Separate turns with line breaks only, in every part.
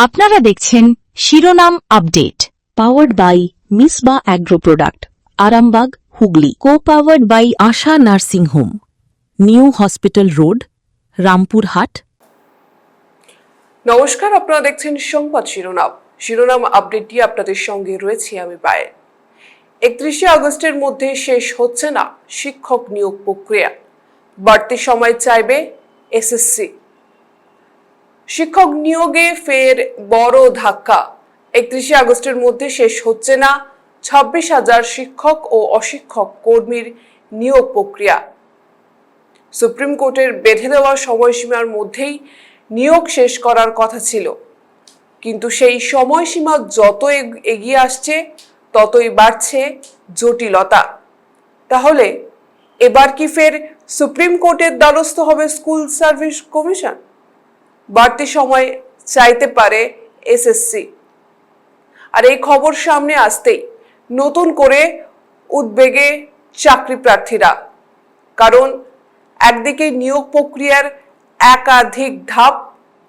আপনারা দেখছেন শিরোনাম update, powered by Misba agro product, Arambagh, Hooghly. Co powered by Asha nursing home, new hospital road, Rampurhat.
নমস্কার, আপনারা দেখছেন সংবাদ শিরোনাম আপডেটটি আপনাদের সঙ্গে রয়েছি আমি পায়েল। 31শে আগস্টের মধ্যে শেষ হচ্ছে না শিক্ষক নিয়োগ প্রক্রিয়া, বাড়তি সময় চাইবে এসএসসি। শিক্ষক নিয়োগে ফের বড় ধাক্কা। 31শে আগস্টের মধ্যে শেষ হচ্ছে না 26,000 শিক্ষক ও অশিক্ষক কর্মীর নিয়োগ প্রক্রিয়া। সুপ্রিম কোর্টের বেঁধে দেওয়া সময়সীমার মধ্যেই নিয়োগ শেষ করার কথা ছিল, কিন্তু সেই সময়সীমা যত এগিয়ে আসছে ততই বাড়ছে জটিলতা। তাহলে এবার কি ফের সুপ্রিম কোর্টের দ্বারস্থ হবে স্কুল সার্ভিস কমিশন? বাড়তি সময় চাইতে পারে এসএসসি। আর এই খবর সামনে আসতেই নতুন করে উদ্বেগে চাকরি প্রার্থীরা, কারণ একদিকে নিয়োগ প্রক্রিয়ার একাধিক ধাপ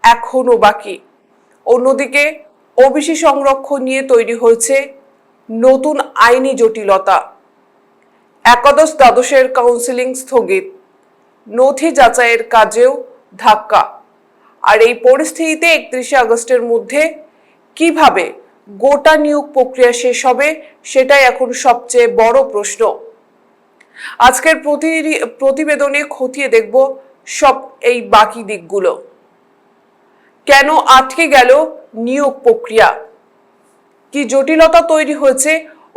এখনো বাকি, অন্যদিকে ওবিসি সংরক্ষণ নিয়ে তৈরি হয়েছে নতুন আইনি জটিলতা। একাদশ দ্বাদশের কাউন্সেলিং স্থগিত, নথি যাচাইয়ের কাজেও ধাক্কা। আর এই পরিস্থিতিতে 31শে আগস্টের মধ্যে কিভাবে গোটা নিয়োগ প্রক্রিয়া শেষ হবে, সেটাই এখন সবচেয়ে বড় প্রশ্ন। আজকের প্রতিবেদনে খতিয়ে দেখব সব এই বাকি দিকগুলো। কেন আটকে গেল নিয়োগ প্রক্রিয়া? কি জটিলতা তৈরি হয়েছে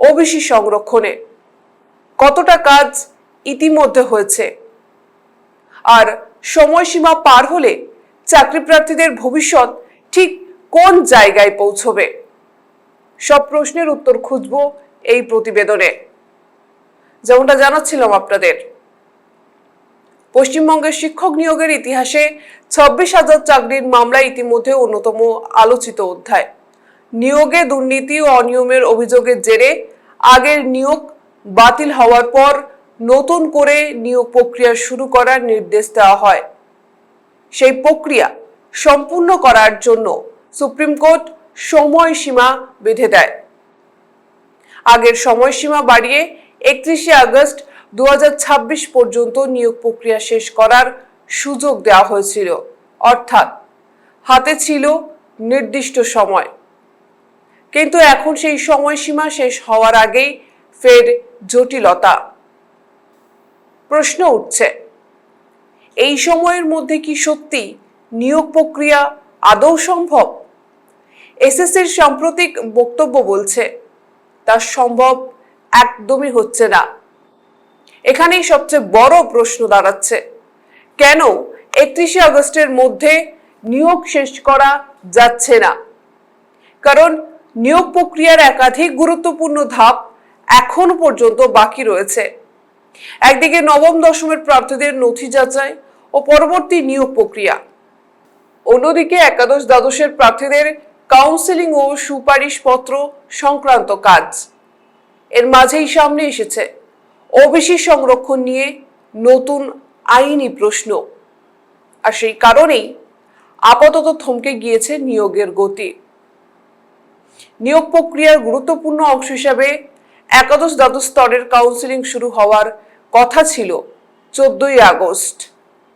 ওবিসি সংরক্ষণে? কতটা কাজ ইতিমধ্যে হয়েছে? আর সময়সীমা পার হলে চাকরি প্রার্থীদের ভবিষ্যৎ ঠিক কোন জায়গায় পৌঁছবে? সব প্রশ্নের উত্তর খুঁজব এই প্রতিবেদনে। যেমনটা জানাচ্ছিলাম আপনাদের, পশ্চিমবঙ্গের শিক্ষক নিয়োগের ইতিহাসে 26,000 চাকরির মামলা ইতিমধ্যে অন্যতম আলোচিত অধ্যায়। নিয়োগে দুর্নীতি ও অনিয়মের অভিযোগের জেরে আগের নিয়োগ বাতিল হওয়ার পর নতুন করে নিয়োগ প্রক্রিয়া শুরু করার নির্দেশ দেওয়া হয়। সেই প্রক্রিয়া সম্পূর্ণ করার জন্য সুপ্রিম কোর্ট সময়সীমা বেঁধে দেয়। আগের সময়সীমা বাড়িয়ে 31শে আগস্ট 2026 পর্যন্ত নিয়োগ প্রক্রিয়া শেষ করার সুযোগ দেওয়া হয়েছিল, অর্থাৎ হাতে ছিল নির্দিষ্ট সময়। কিন্তু এখন সেই সময়সীমা শেষ হওয়ার আগেই ফের জটিলতা। প্রশ্ন উঠছে, এই সময়ের মধ্যে কি সত্যি নিয়োগ প্রক্রিয়া আদৌ সম্ভব? এসএসসির সাম্প্রতিক বক্তব্য বলছে তা সম্ভব একদমই হচ্ছে না। এখানেই সবচেয়ে বড় প্রশ্ন দাঁড়াচ্ছে, কেন 31শে আগস্টের মধ্যে নিয়োগ শেষ করা যাচ্ছে না? কারণ নিয়োগ প্রক্রিয়ার একাধিক গুরুত্বপূর্ণ ধাপ এখনো পর্যন্ত বাকি রয়েছে। একদিকে নবম দশমের প্রার্থীদের নথি যাচাই ও পরবর্তী নিয়োগ প্রক্রিয়া, অন্যদিকে একাদশ দ্বাদশের প্রার্থীদের কাউন্সেলিং ও সুপারিশপত্র সংক্রান্ত কাজ। এর মাঝেই সামনে এসেছে ওবিসি সংরক্ষণ নিয়ে নতুন আইনি প্রশ্ন। আর সেই কারণেই আপাতত থমকে গিয়েছে নিয়োগের গতি। নিয়োগ প্রক্রিয়ার গুরুত্বপূর্ণ অংশ হিসাবে একাদশ দ্বাদশ স্তরের কাউন্সেলিং শুরু হওয়ার কথা ছিল 14ই আগস্ট,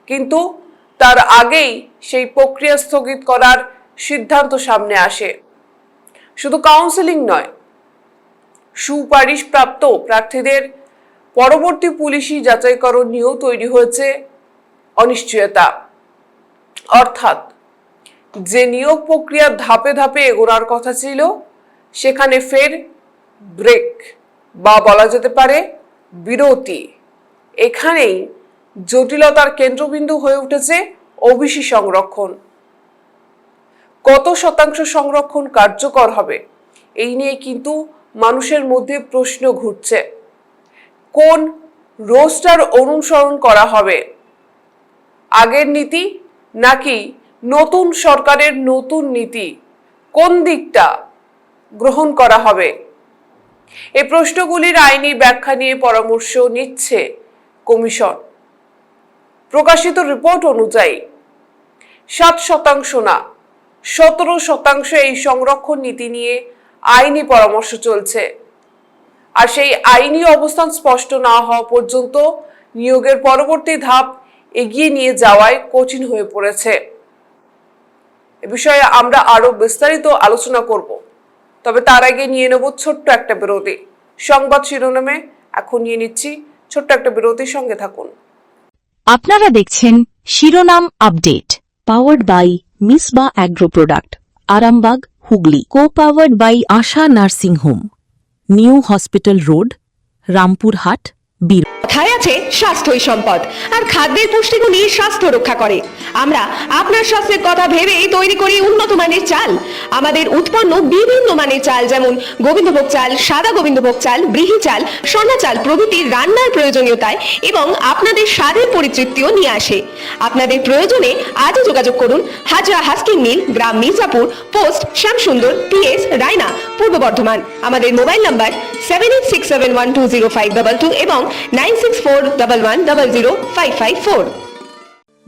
কিন্তু তার আগেই সেই প্রক্রিয়া স্থগিত করার সিদ্ধান্ত সামনে আসে। শুধু কাউন্সেলিং নয়, সুপারিশপ্রাপ্ত প্রার্থীদের পরবর্তী পুলিশি যাচাইকরণ নিয়েও তৈরি হয়েছে অনিশ্চয়তা। অর্থাৎ যে নিয়োগ প্রক্রিয়া ধাপে ধাপে এগোনোর কথা ছিল, সেখানে ফের ব্রেক বা বলা যেতে পারে বিরতি। এখানেই জটিলতার কেন্দ্রবিন্দু হয়ে উঠেছে ওবিসি সংরক্ষণ। কত শতাংশ সংরক্ষণ কার্যকর হবে, এই নিয়ে কিন্তু মানুষের মধ্যে প্রশ্ন ঘুরছে। কোন রোস্টার অনুসরণ করা হবে? আগের নীতি নাকি নতুন সরকারের নতুন নীতি? কোন দিকটা গ্রহণ করা হবে? এই প্রশ্নগুলির আইনি ব্যাখ্যা নিয়ে পরামর্শ নিচ্ছে কমিশন। প্রকাশিত রিপোর্ট অনুযায়ী 7% না 17% এই সংরক্ষণ নীতি নিয়ে আইনি পরামর্শ চলছে। আর সেই আইনি অবস্থান স্পষ্ট না হওয়া পর্যন্ত নিয়োগের পরবর্তী ধাপ এগিয়ে নিয়ে যাওয়ায় কঠিন হয়ে পড়েছে। এ বিষয়ে আমরা আরো বিস্তারিত আলোচনা করব, তবে তার আগে নিয়ে নেব ছোট্ট একটা বিরতি। সংবাদ শিরোনামে এখন নিয়ে নিচ্ছি ছোট্ট একটা বিরতির সঙ্গে থাকুন।
আপনারা দেখছেন শিরোনাম update, powered by Misba agro product, Arambagh, Hooghly. Co powered by Asha nursing home, new hospital road, Rampurhat, বীর।
কথায় আছে স্বাস্থ্যই সম্পদ, আর খাদ্যের পুষ্টিগুণই স্বাস্থ্য রক্ষা করে। আমরা আপনার স্বাস্থ্যের কথা ভেবেই তৈরি করি উন্নত মানের চাল। আমাদের উৎপন্ন বিভিন্ন মানের চাল, যেমন গোবিন্দভোগ চাল, সাদা গোবিন্দভোগ চাল, ব্রিহি চাল, সোনা চাল প্রভৃতি রান্নার প্রয়োজনীয়তায় এবং আপনাদের স্বাদের পরিতৃপ্তিও নিয়ে আসে। আপনাদের প্রয়োজনে আজই যোগাযোগ করুন হাজরা হাস্কিং মিল, গ্রাম মির্জাপুর, পোস্ট শ্যামসুন্দর, PS রায়না, পূর্ব বর্ধমান। আমাদের মোবাইল নাম্বার 7867120522 এবং 9641100554।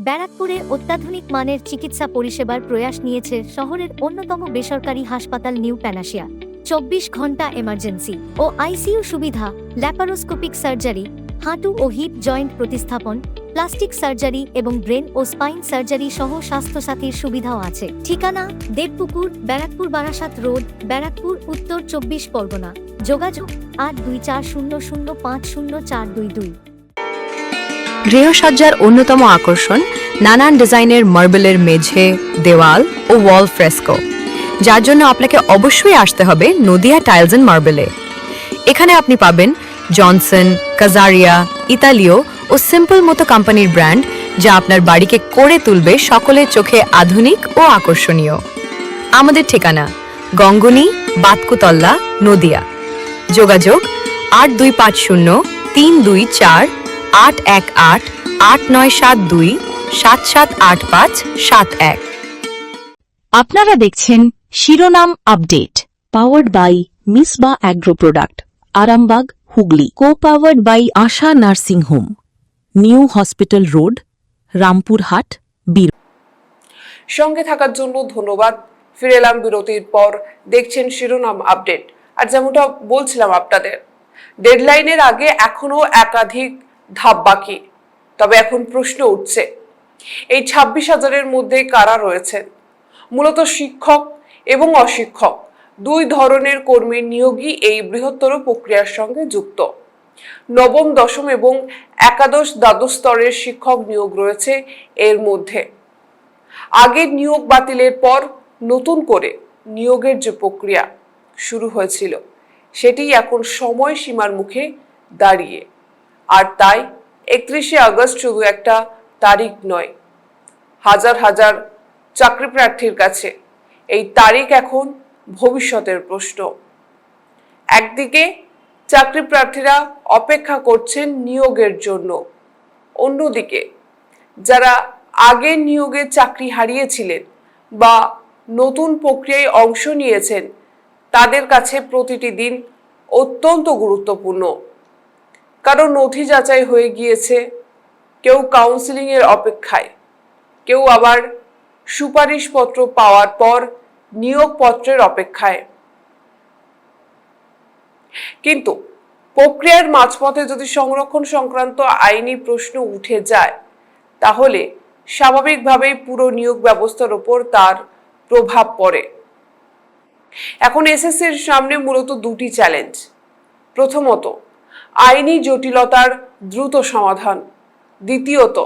ব্যারাকপুরে অত্যাধুনিক মানের চিকিৎসা পরিষেবার প্রয়াস নিয়েছে শহরের অন্যতম বেসরকারি হাসপাতাল নিউ প্যানাশিয়া। 24 ঘন্টা এমার্জেন্সি ও আইসিইউ সুবিধা, ল্যাপারোস্কোপিক সার্জারি, হাঁটু ও হিপ জয়েন্ট প্রতিস্থাপন, প্লাস্টিক সার্জারি এবং ব্রেন ও স্পাইন সার্জারি সহ স্বাস্থ্যসাথীর সুবিধাও আছে। ঠিকানা দেবপুকুর, ব্যারাকপুর, বারাসাত রোড, ব্যারাকপুর, উত্তর 24 পরগনা। যোগাযোগ 8240050422।
গৃহসজ্জার অন্যতম আকর্ষণ নানান ডিজাইনের মার্বেলের মেঝে, দেওয়াল ও ওয়াল ফ্রেস্কো, যার জন্য আপনাকে অবশ্যই আসতে হবে নদিয়া টাইলস এন্ড মার্বেলে। এখানে আপনি পাবেন জনসন, কাজারিয়া, ইতালীয় ও সিম্পল মতো কোম্পানির ব্র্যান্ড, যা আপনার বাড়িকে করে তুলবে সকলের চোখে আধুনিক ও আকর্ষণীয়। আমাদের ঠিকানা গঙ্গনি, বাতকুতল্লা, নদিয়া। যোগাযোগ 8250-328-818-8972-778571।
আপনারা দেখছেন শিরোনাম update, powered by Misba agro product, Arambagh, Hooghly. Co powered by Asha nursing home, new hospital road, Rampurhat, বীর।
সঙ্গে থাকার জন্য ধন্যবাদ। ফিরে এলাম বিরতির পর। দেখছেন শিরোনাম আপডেট। আর যেমনটা বলছিলাম আপনাদের, ডেডলাইনের আগে এখনো একাধিক ধাপ বাকি। তবে এখন প্রশ্ন উঠছে, এই 26,000-এর মধ্যে কারা রয়েছেন? মূলত শিক্ষক এবং অশিক্ষক দুই ধরনের কর্মীর নিয়োগই এই বৃহত্তর প্রক্রিয়ার সঙ্গে যুক্ত। নবম, দশম এবং একাদশ, দ্বাদশ স্তরের শিক্ষক নিয়োগ রয়েছে এর মধ্যে। আগের নিয়োগ বাতিলের পর নতুন করে নিয়োগের যে প্রক্রিয়া শুরু হয়েছিল, সেটি এখন সময়সীমার মুখে দাঁড়িয়ে। আর তাই 31শে আগস্ট শুধু একটা তারিখ নয়, হাজার হাজার চাকরি প্রার্থীর কাছে এই তারিখ এখন ভবিষ্যতের প্রশ্ন। একদিকে চাকরি প্রার্থীরা অপেক্ষা করছেন নিয়োগের জন্য, অন্যদিকে যারা আগের নিয়োগে চাকরি হারিয়েছিলেন বা নতুন প্রক্রিয়ায় অংশ নিয়েছেন, তাদের কাছে প্রতিটি দিন অত্যন্ত গুরুত্বপূর্ণ। কারো নথি যাচাই হয়ে গিয়েছে, কেউ কাউন্সিলিংয়ের অপেক্ষায়, কেউ আবার সুপারিশপত্র পাওয়ার পর নিয়োগপত্রের অপেক্ষায়। কিন্তু প্রক্রিয়ার মাঝপথে যদি সংরক্ষণ সংক্রান্ত আইনি প্রশ্ন উঠে যায়, তাহলে স্বাভাবিকভাবেই পুরো নিয়োগ ব্যবস্থার উপর তার প্রভাব পড়ে। এখন এসএসসির সামনে মূলত দুটি চ্যালেঞ্জ। প্রথমত, আইনি জটিলতার দ্রুত সমাধান। দ্বিতীয়ত,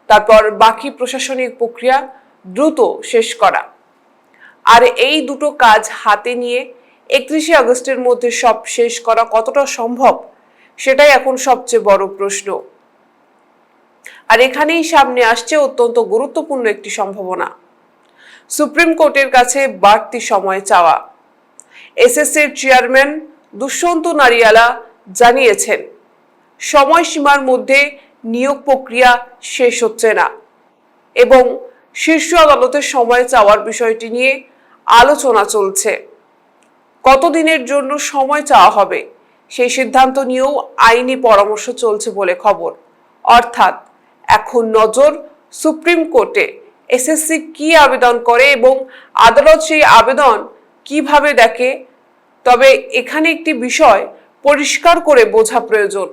তারপর বাকি প্রশাসনিক প্রক্রিয়া দ্রুত শেষ করা। আর এই দুটো কাজ হাতে নিয়ে 31শে আগস্টের মধ্যে সব শেষ করা কতটা সম্ভব, সেটাই এখন সবচেয়ে বড় প্রশ্ন। আর এখানেই সামনে আসছে অত্যন্ত গুরুত্বপূর্ণ একটি সম্ভাবনা, সুপ্রিম কোর্টের কাছে বাড়তি সময় চাওয়া। এসএসসির চেয়ারম্যান দুষ্যন্ত নারিয়ালা জানিয়েছেন, সময়সীমার মধ্যে নিয়োগ প্রক্রিয়া শেষ হচ্ছে না এবং শীর্ষ আদালতের সময় চাওয়ার বিষয়টি নিয়ে আলোচনা চলছে। কতদিনের জন্য সময় চাওয়া হবে সেই সিদ্ধান্ত নিয়েও আইনি পরামর্শ চলছে বলে খবর। অর্থাৎ এখন নজর সুপ্রিম কোর্টে এসএসসি কি আবেদন করে এবং আদালত সেই আবেদন কিভাবে দেখে, তবে এখানে একটি বিষয় পরিষ্কার করে বোঝা প্রয়োজন।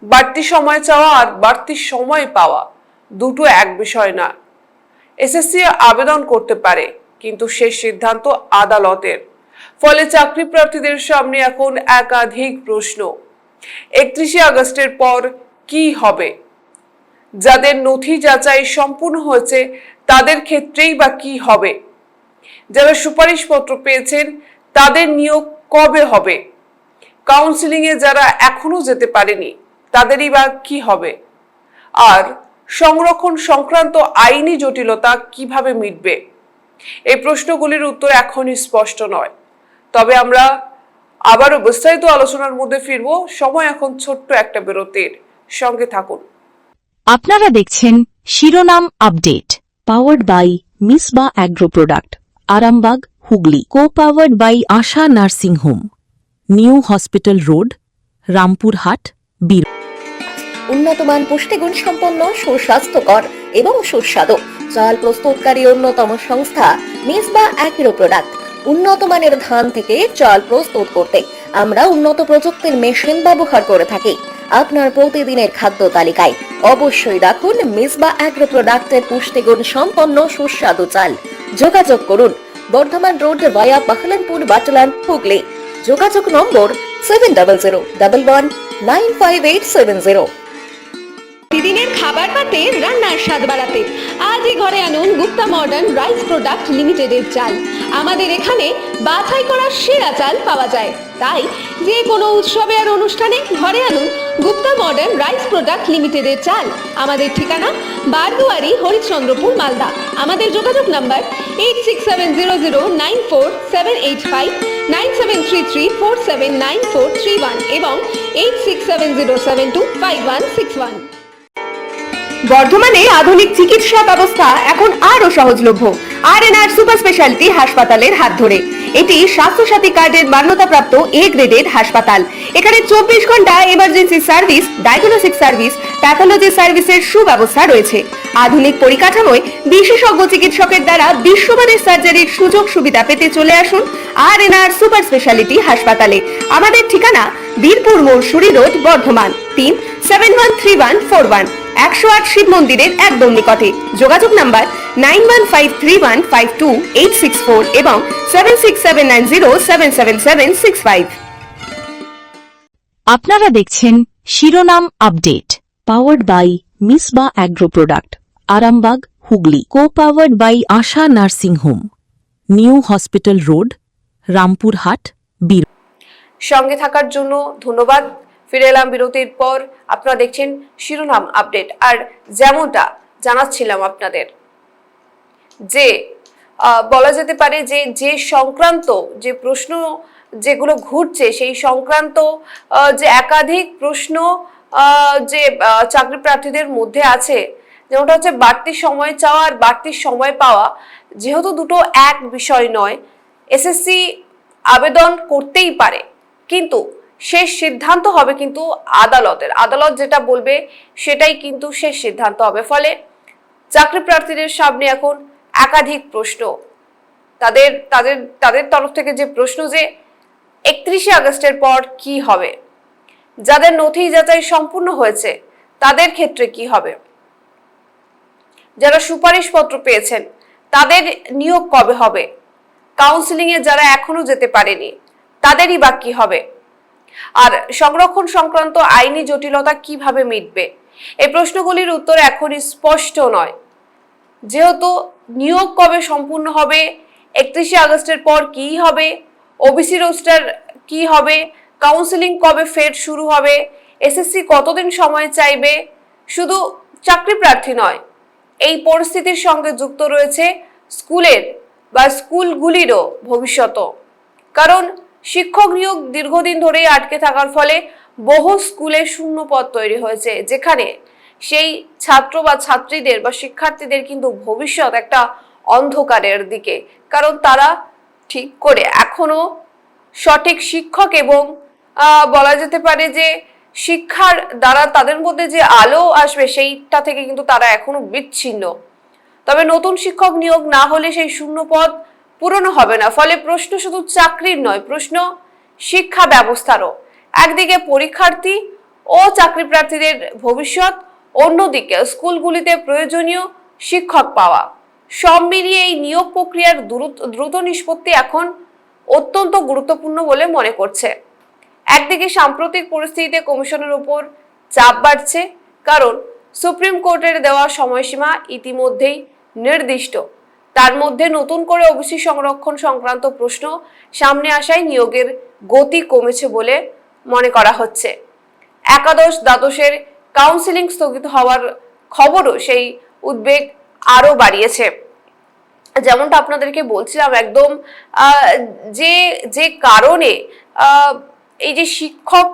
বাড়তি সময় চাওয়া আর বাড়তি সময় পাওয়া দুটো এক বিষয় না। এসএসসি আবেদন করতে পারে, কিন্তু শেষ সিদ্ধান্ত আদালতের। ফলে চাকরি প্রার্থীদের সামনে এখন একাধিক প্রশ্ন। 31শে আগস্টের পর কি হবে? যাদের নথি যাচাই সম্পূর্ণ হয়েছে তাদের ক্ষেত্রেই বা কি হবে? যারা সুপারিশপত্র পেয়েছেন তাদের নিয়োগ কবে হবে? কাউন্সিলিং এ যারা এখনো যেতে পারেনি তাদেরই বা কি হবে? আর সংরক্ষণ সংক্রান্ত আইনি জটিলতা কিভাবে মিটবে? এই প্রশ্নগুলির উত্তর এখনই স্পষ্ট নয়। তবে আমরা আবারও বিস্তারিত আলোচনার মধ্যে ফিরব। সময় এখন ছোট্ট একটা বিরতির, সঙ্গে থাকুন।
আপনারা দেখছেন শিরোনাম update, powered by Misba agro product, Arambagh, Hooghly. Co powered by Asha nursing home, new hospital road, Rampurhat, বীর।
উন্নতমান পুষ্টিগুণ সম্পন্ন সুস্বাস্থ্যকর এবং সুস্বাদু চাল প্রস্তুতকারী অন্যতম সংস্থা মিসবা অ্যাগ্রো প্রোডাক্ট। উন্নত মানের ধান থেকে চাল প্রস্তুত করতে আমরা উন্নত প্রযুক্তির মেশিন ব্যবহার করে থাকি। আপনার প্রতিদিনের খাদ্য তালিকায় অবশ্যই রাখুন মিসবা অ্যাগ্রো প্রোডাক্টের পুষ্টিগুণ সম্পন্ন সুস্বাদু চাল। যোগাযোগ করুন বর্ধমান রোড ভায়া পাহলানপুর, বাটলান, হুগলি। যোগাযোগ নম্বর 7011119580।
প্রতিদিনের খাবার পাতে রান্নার স্বাদ বাড়াতে আজই ঘরে আনুন গুপ্তা মডার্ন রাইস প্রোডাক্ট লিমিটেডের চাল। আমাদের এখানে বাছাই করা সেরা চাল পাওয়া যায়, তাই যে কোনো উৎসবে আর অনুষ্ঠানে ঘরে আনুন গুপ্তা মডার্ন রাইস প্রোডাক্ট লিমিটেডের চাল। আমাদের ঠিকানা বারদুয়ারি, হরিশ্চন্দ্রপুর, মালদা। আমাদের যোগাযোগ নাম্বার 8670094785, 9733479431 এবং 8670725161। বর্ধমানে আধুনিক চিকিৎসা ব্যবস্থা এখন আরো সহজলভ্য আর.এন.আর সুপার স্পেশালিটি হাসপাতালের হাত ধরে। এটি স্বাস্থ্যসাথী কার্ডের মান্যতাপ্রাপ্ত এ গ্রেডেড হাসপাতাল। এখানে 24 ঘন্টা emergency service, diagnostic service, pathology সার্ভিসের সুব্যবস্থা রয়েছে। আধুনিক পরিকাঠামোয় বিশেষজ্ঞ চিকিৎসকের দ্বারা বিশ্বমানের সার্জারির সুযোগ সুবিধা পেতে চলে আসুন আর.এন.আর সুপার স্পেশালিটি হাসপাতালে। আমাদের ঠিকানা বীরপুর মৌসুরি রোড, বর্ধমান। 3713141, 108 শিব মন্দিরের একদম নিকটে। যোগাযোগ নাম্বার 9153152864 এবং 7679077765।
আপনারা দেখছেন শিরোনাম update, powered by Misba agro product, Arambagh, Hooghly. Co powered by Asha nursing home, new hospital road, Rampurhat, বীর।
সঙ্গে থাকার জন্য ধন্যবাদ। ফিরে এলাম বিরতির পর। আপনারা দেখছেন শিরোনাম আপডেট। আর যেমনটা জানাচ্ছিলাম আপনাদের যে বলা যেতে পারে যে সংক্রান্ত যে প্রশ্ন যেগুলো ঘুরছে সেই সংক্রান্ত যে একাধিক প্রশ্ন যে চাকরি প্রার্থীদের মধ্যে আছে, যেমনটা হচ্ছে বাড়তি সময় চাওয়া আর বাড়তি সময় পাওয়া। যেহেতু দুটো এক বিষয় নয়, এসএসসি আবেদন করতেই পারে, কিন্তু শেষ সিদ্ধান্ত হবে কিন্তু আদালতের। আদালত যেটা বলবে সেটাই কিন্তু শেষ সিদ্ধান্ত হবে। ফলে চাকরি প্রার্থীদের সামনে এখন একাধিক প্রশ্ন। তাদের তাদের তাদের তরফ থেকে যে প্রশ্ন যে 31শে আগস্টের পর কি হবে? যাদের নথি যাচাই সম্পূর্ণ হয়েছে তাদের ক্ষেত্রে কি হবে? যারা সুপারিশপত্র পেয়েছেন তাদের নিয়োগ কবে হবে? কাউন্সিলিং এ যারা এখনো যেতে পারেনি তাদেরই বা কি হবে? আর সংরক্ষণ সংক্রান্ত আইনি জটিলতা কিভাবে মিটবে? এই প্রশ্নগুলির উত্তর এখনই স্পষ্ট নয়। যেহেতু নিয়োগ কবে সম্পূর্ণ হবে, 31শে আগস্টের পর কি হবে, ওবিসি রোস্টার কি হবে, কাউন্সিলিং কবে ফের শুরু হবে, এসএসসি কতদিন সময় চাইবে, শুধু চাকরি প্রার্থী নয়, এই পরিস্থিতির সঙ্গে যুক্ত রয়েছে স্কুলের বা স্কুলগুলিরও ভবিষ্যৎ। কারণ শিক্ষক নিয়োগ দীর্ঘদিন ধরেই আটকে থাকার ফলে বহু স্কুলে শূন্য পদ তৈরি হয়েছে, যেখানে সেই ছাত্র বা ছাত্রীদের বা শিক্ষার্থীদের কিন্তু ভবিষ্যৎ একটা অন্ধকারের দিকে। কারণ তারা ঠিক করে এখনো সঠিক শিক্ষক এবং বলা যেতে পারে যে শিক্ষার দ্বারা তাদের মধ্যে যে আলো আসবে সেইটা থেকে কিন্তু তারা এখনো বিচ্ছিন্ন। তবে নতুন শিক্ষক নিয়োগ না হলে সেই শূন্য পদ পূরণ হবে না। ফলে প্রশ্ন শুধু চাকরির নয়, প্রশ্ন শিক্ষা ব্যবস্থারও। একদিকে পরীক্ষার্থী ও চাকরি প্রার্থীদের ভবিষ্যৎ, অন্যদিকে স্কুলগুলিতে প্রয়োজনীয় শিক্ষক পাওয়া। সব মিলিয়ে এই নিয়োগ প্রক্রিয়ার দ্রুত নিষ্পত্তি এখন অত্যন্ত গুরুত্বপূর্ণ বলে মনে করছে। একদিকে সাম্প্রতিক পরিস্থিতিতে কমিশনের উপর চাপ বাড়ছে, কারণ সুপ্রিম কোর্টের দেওয়া সময়সীমা ইতিমধ্যেই নির্দিষ্ট। তার মধ্যে নতুন করে ওবিসি সংরক্ষণ সংক্রান্ত প্রশ্ন সামনে আসায় নিয়োগের গতি কমেছে বলে মনে করা হচ্ছে। একাদশ দ্বাদশের কাউন্সিলিং স্থগিত হওয়ার খবরও সেই উদ্বেগ আরো বাড়িয়েছে। যেমনটা আপনাদেরকে বলছিলাম, একদম যে কারণে এই যে শিক্ষক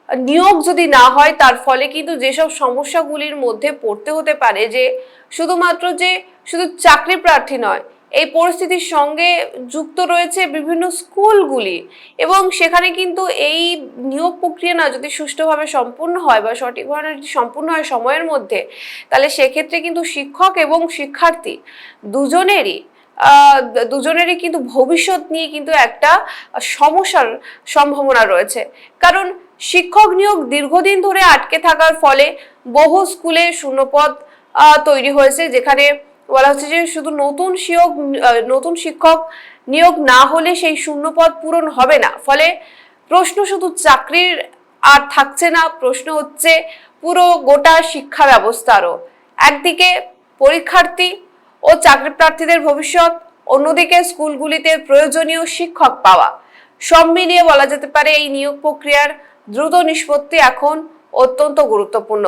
নিয়োগ যদি না হয়, তার ফলে কিন্তু যেসব সমস্যাগুলির মধ্যে পড়তে হতে পারে, যে শুধু চাকরি প্রার্থী নয়, এই পরিস্থিতির সঙ্গে যুক্ত রয়েছে বিভিন্ন স্কুলগুলি, এবং সেখানে কিন্তু এই নিয়োগ প্রক্রিয়া না যদি সুষ্ঠুভাবে সম্পূর্ণ হয় বা সঠিকভাবে যদি সম্পূর্ণ হয় সময়ের মধ্যে, তাহলে সেক্ষেত্রে কিন্তু শিক্ষক এবং শিক্ষার্থী দুজনেরই কিন্তু ভবিষ্যৎ নিয়ে কিন্তু একটা সমস্যার সম্ভাবনা রয়েছে। কারণ শিক্ষক নিয়োগ দীর্ঘদিন ধরে আটকে থাকার ফলে বহু স্কুলে শূন্যপদ তৈরি হয়েছে, যেখানে বলা হচ্ছে যে শুধু নতুন শিক্ষক নিয়োগ না হলে সেই শূন্যপদ পূরণ হবে না। ফলে প্রশ্ন শুধু চাকরির আর থাকছে না, প্রশ্ন হচ্ছে পুরো গোটা শিক্ষা ব্যবস্থারও। একদিকে পরীক্ষার্থী ও চাকরি প্রার্থীদের ভবিষ্যৎ, অন্যদিকে স্কুলগুলিতে প্রয়োজনীয় শিক্ষক পাওয়া। সব মিলিয়ে বলা যেতে পারে এই নিয়োগ প্রক্রিয়ার দ্রুত নিষ্পত্তি এখন অত্যন্ত গুরুত্বপূর্ণ।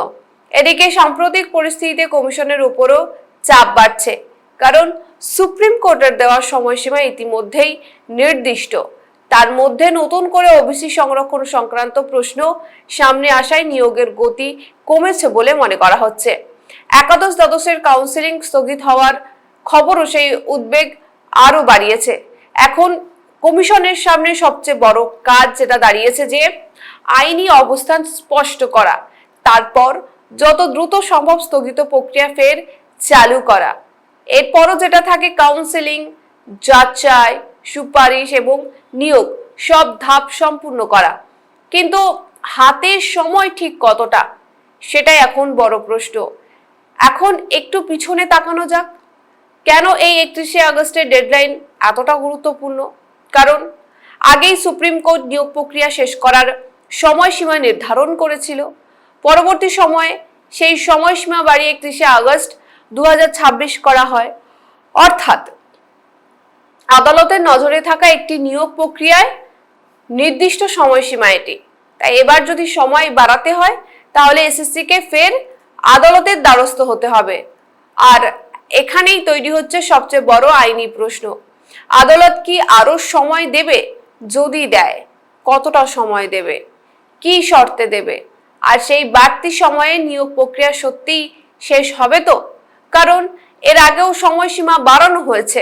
এদিকে সাম্প্রতিক পরিস্থিতিতে কমিশনের উপরও চাপ বাড়ছে, কারণ সুপ্রিম কোর্টের দেওয়া সময়সীমা ইতিমধ্যেই নির্দিষ্ট। তার মধ্যে নতুন করে ওবিসি সংরক্ষণ সংক্রান্ত প্রশ্ন সামনে আসায় নিয়োগের গতি কমেছে বলে মনে করা হচ্ছে। একাদশ দ্বাদশের কাউন্সিলিং স্থগিত হওয়ার খবরও সেই উদ্বেগ আরো বাড়িয়েছে। এখন কমিশনের সামনে সবচেয়ে বড় কাজ যেটা দাঁড়িয়েছে, যে আইনি অবস্থান স্পষ্ট করা, তারপর যত দ্রুত সম্ভব স্থগিত প্রক্রিয়া ফের চালু করা। এরপরও যেটা থাকে কাউন্সিলিং, যাচাই, সুপারিশ এবং নিয়োগ, সব ধাপ সম্পূর্ণ করা। কিন্তু হাতে সময় ঠিক কতটা, সেটাই এখন বড় প্রশ্ন। এখন একটু পিছনে তাকানো যাক, কেন এই 31শে আগস্টের ডেডলাইন এতটা গুরুত্বপূর্ণ? কারণ আগেই সুপ্রিম কোর্ট নিয়োগ প্রক্রিয়া শেষ করার সময়সীমা নির্ধারণ করেছিল। পরবর্তী সময়ে সেই সময়সীমা বাড়িয়ে 31শে আগস্ট 2026 করা হয়। অর্থাৎ আদালতের নজরে থাকা একটি নিয়োগ প্রক্রিয়ায় নির্দিষ্ট সময়সীমা এটি। তাই এবার যদি সময় বাড়াতে হয়, তাহলে এসএসসি কে ফের আদালতের দ্বারস্থ হতে হবে। আর এখানেই তৈরি হচ্ছে সবচেয়ে বড় আইনি প্রশ্ন, আদালত কি আরো সময় দেবে? যদি দেয়, কতটা সময় দেবে, কি শর্তে দেবে? আর সেই বাড়তি সময়ে নিয়োগ প্রক্রিয়া সত্যিই শেষ হবে তো? কারণ এর আগেও সময়সীমা বাড়ানো হয়েছে।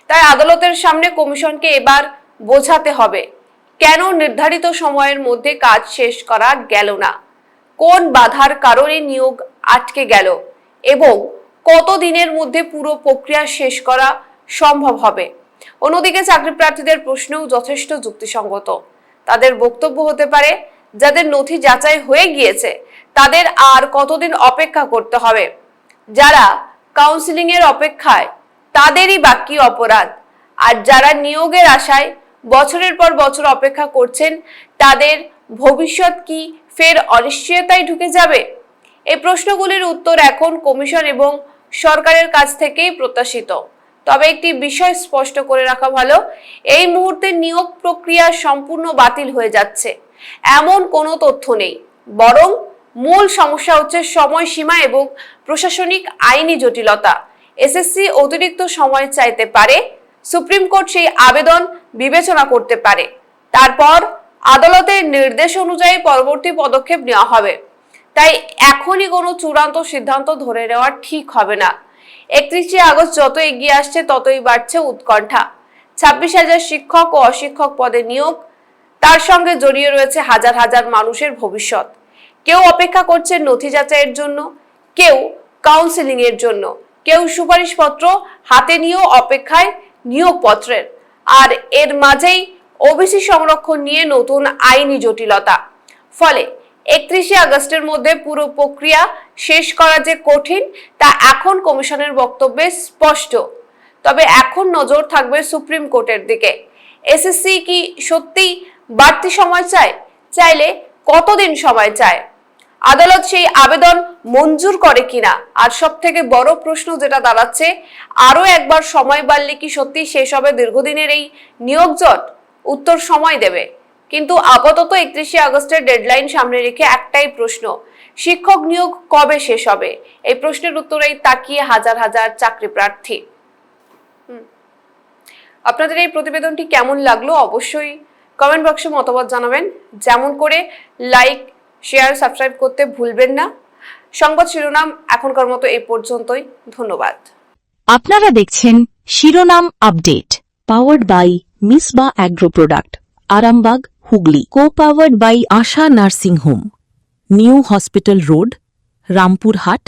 তাই আদালতের সামনে কমিশনকে এবার বোঝাতে হবে কেন নির্ধারিত সময়ের মধ্যে কাজ শেষ করা গেল না, কোন বাধার কারণে নিয়োগ আটকে গেল, এবং কত দিনের মধ্যে পুরো প্রক্রিয়া শেষ করা সম্ভব হবে। অন্যদিকে চাকরি প্রার্থীদের প্রশ্নও যথেষ্ট যুক্তিসঙ্গত। তাদের বক্তব্য হতে পারে, যাদের নথি যাচাই হয়ে গিয়েছে তাদের আর কতদিন অপেক্ষা করতে হবে? যারা কাউন্সিলিং এর অপেক্ষায়, তাদেরই বাকি অপরাধ। আর যারা নিয়োগের আশায় বছরের পর বছর অপেক্ষা করছেন, তাদের ভবিষ্যৎ কি ফের অনিশ্চয়তায় ঢুকে যাবে? এই প্রশ্নগুলির উত্তর এখন কমিশন এবং সরকারের কাছ থেকেই প্রত্যাশিত। তবে একটি বিষয় স্পষ্ট করে রাখা ভালো, এই মুহূর্তে নিয়োগ প্রক্রিয়া সম্পূর্ণ বাতিল হয়ে যাচ্ছে এমন কোনো তথ্য নেই। বরং মূল সমস্যা হচ্ছে সময়সীমা এবং প্রশাসনিক আইনি জটিলতা। এসএসসি অতিরিক্ত সময় চাইতে পারে, সুপ্রিম কোর্ট সেই আবেদন বিবেচনা করতে পারে, তারপর আদালতের নির্দেশ অনুযায়ী পরবর্তী পদক্ষেপ নেওয়া হবে। তাই এখনই কোনো চূড়ান্ত সিদ্ধান্ত ধরে নেওয়া ঠিক হবে না। 31শে আগস্ট যত এগিয়ে আসছে, ততই বাড়ছে উৎকণ্ঠা। 26,000 শিক্ষক ও অশিক্ষক পদে নিয়োগ, তার সঙ্গে জড়িয়ে রয়েছে হাজার হাজার মানুষের ভবিষ্যৎ। কেউ অপেক্ষা করছে নথি যাচাইয়ের জন্য, কেউ কাউন্সিলিং এর জন্য, কেউ সুপারিশপত্র হাতে নিয়েও অপেক্ষায় নিয়োগপত্রের, আর এর মাঝেই ওবিসি সংরক্ষণ নিয়ে নতুন আইনি জটিলতা। ফলে 31শে আগস্টের মধ্যে পুরো প্রক্রিয়া শেষ করা যে কঠিন তা এখন কমিশনের বক্তব্যে স্পষ্ট। তবে এখন নজর থাকবে সুপ্রিম কোর্টের দিকে। এসএসসি কি সত্যি বাড়তি সময় চায়? চাইলে কতদিন সময় চায়? আদালত সেই আবেদন মঞ্জুর করে কিনা? আর সব থেকে বড় প্রশ্ন যেটা দাঁড়াচ্ছে, আরো একবার সময় বাড়লে কি সত্যি শেষ হবে দীর্ঘদিনের এই নিয়োগ জট? উত্তর সময় দেবে। কিন্তু আপাতত 31শে আগস্টের ডেডলাইন সামনে রেখে একটাই প্রশ্ন, শিক্ষক নিয়োগ কবে শেষ হবে? এই প্রশ্নের উত্তরেই তাকিয়ে হাজার হাজার চাকরি প্রার্থী। আপনাদের এই প্রতিবেদনটি কেমন লাগলো অবশ্যই কমেন্ট বক্সে মতামত জানাবেন। যেমন করে লাইক, শেয়ার, সাবস্ক্রাইব করতে ভুলবেন না। সংবাদ শিরোনাম এখনকার মতো এই পর্যন্তই। ধন্যবাদ।
আপনারা দেখছেন শিরোনাম update, powered by Misba agro product, Arambagh, Hooghly. Co powered by Asha nursing home, new hospital road, Rampurhat,